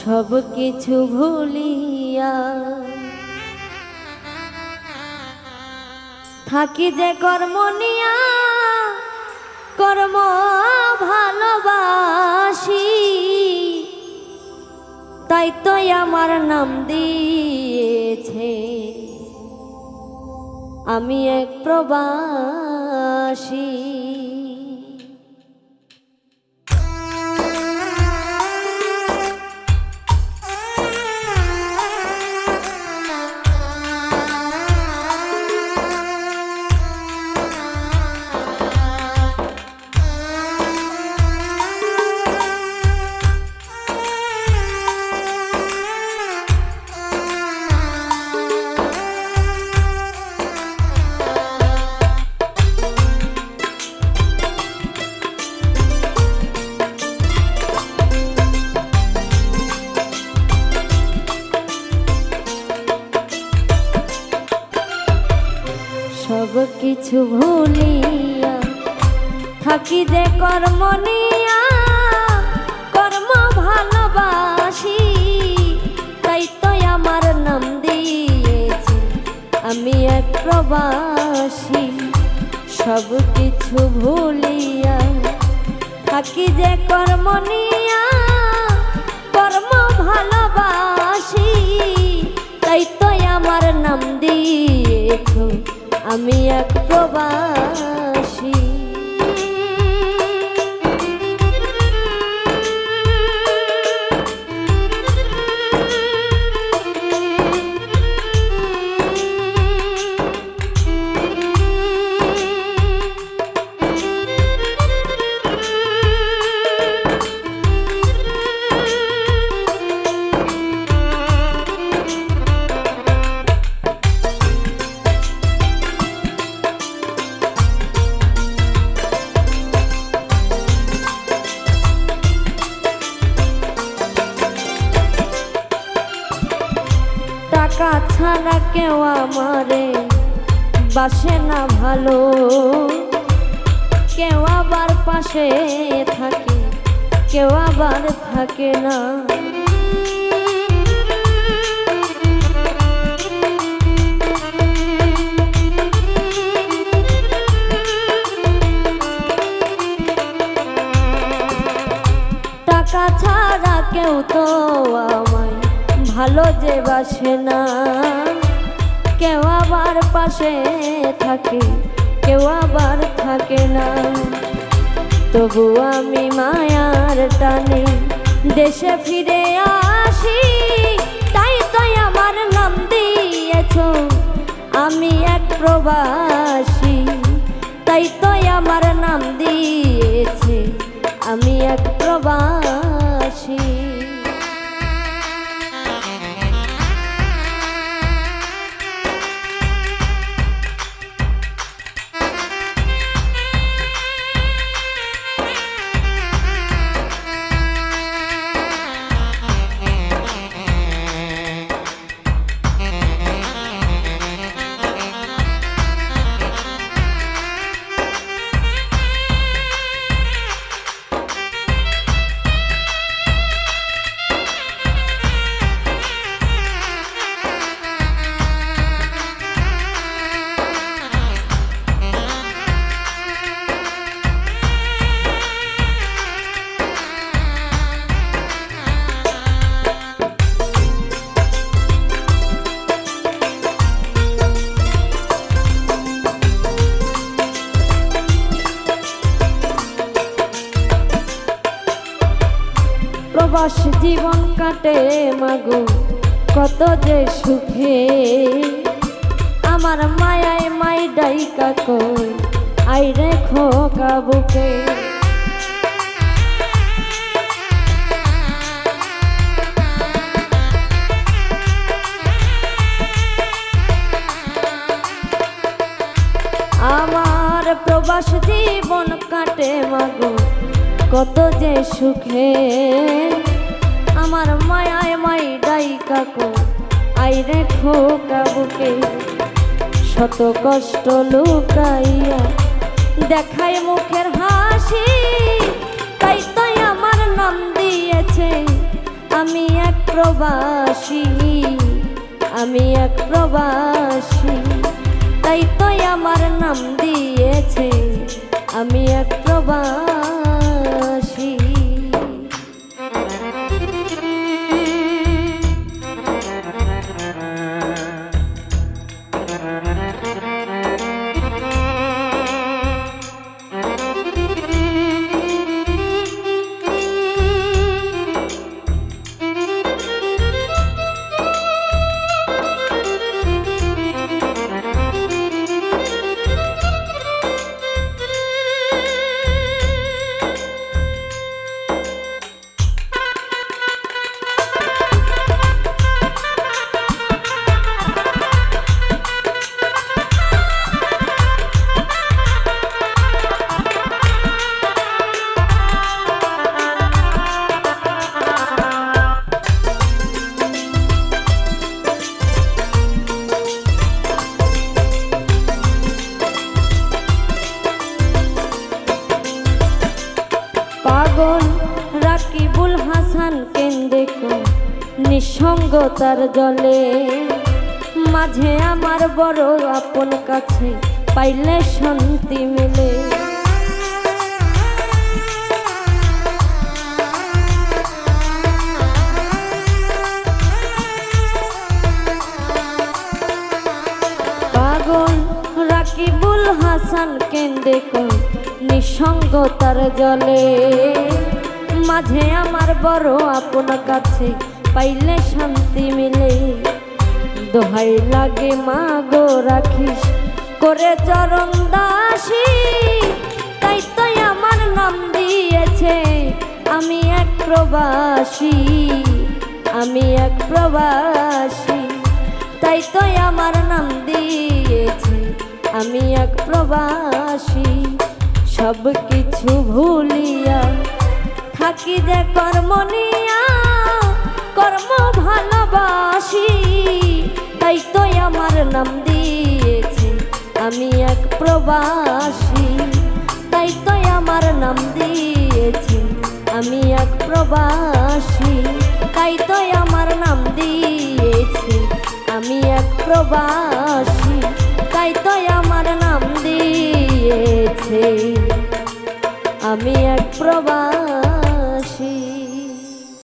সব কিছু ভুলিয়া থাকি যে কর্ম নিয়া, কর্ম ভালোবাসি, তাই তো আমার নাম দিয়েছে আমি এক প্রবাসী। সব কিছু ভুলিয়া থাকি যে কর্ম নিয়া, কর্ম ভালোবাসি, তাই তো আমার নাম দিয়েছে আমি এক প্রবাসী। সব কিছু ভুলিয়া থাকি যে কর্ম নিয়া, কর্ম ভালোবাসি, তাই তো আমার নাম দিয়েছ আমি এক প্রবাসী। টাকা ছাড়া কেউ আমারে বাসে না ভালো, কেউ আবার পাশে থাকে, কেউ আবার থাকে না। টাকা ছাড়া কেউ তো আমায় ভালো যে বাসে না, কেউ আবার পাশে থাকে, কেউ আবার থাকে না। তবু আমি মায়ার টানে দেশে ফিরে আসি, তাই তো আমার নাম দিয়েছ আমি এক প্রবাসী, তাই তো আমার নাম দিয়েছে আমি এক প্রবাসী। প্রবাস জীবন কাটে মাগো কত যে সুখে, আমার মায়ায় মাই ডাইকা কই আই রেখো কাবুকে। আমার প্রবাস জীবন কাটে মাগো কত যে সুখে, আমার মায়ায় মাই ডাইকা কই আই রেখো কাবুকে। শত কষ্ট লুকাইয়া দেখায় মুখের হাসি, তাই তো আমার নাম দিয়েছে আমি এক প্রবাসী, আমি এক প্রবাসী, তাই তো আমার নাম দিয়েছে আমি এক প্রবাসী। পাগল রাকিবুল হাসান কেন্দ্রে নিঃসঙ্গতার জলে, মাঝে আমার বড় আপন কাছে পাইলে শান্তি মেলে। পাগল রাকিবুল হাসান কেন্দ্রে নিঃসঙ্গতার জলে, মাঝে আমার বড় আপন কাছে পাইলে শান্তি মিলে। দোহাই লাগে মা গো রাখিস করে চরণ দাসী, তাই তো আমার নাম দিয়েছে আমি এক প্রবাসী, আমি এক প্রবাসী, তাই তো আমার নাম দিয়েছে আমি এক প্রবাসী। সব কিছু ভুলিয়া থাকি যে কর্ম নিয়া, কর্ম ভালোবাসি, তাই তো আমার নাম দিয়েছে আমি এক প্রবাসী, তাই তো আমার নাম দিয়েছে আমি এক প্রবাসী, তাই তো আমার নাম দিয়েছে আমি এক প্রবাসী, তাই তো আমার নাম দিয়েছে আমি এক প্রবাসী।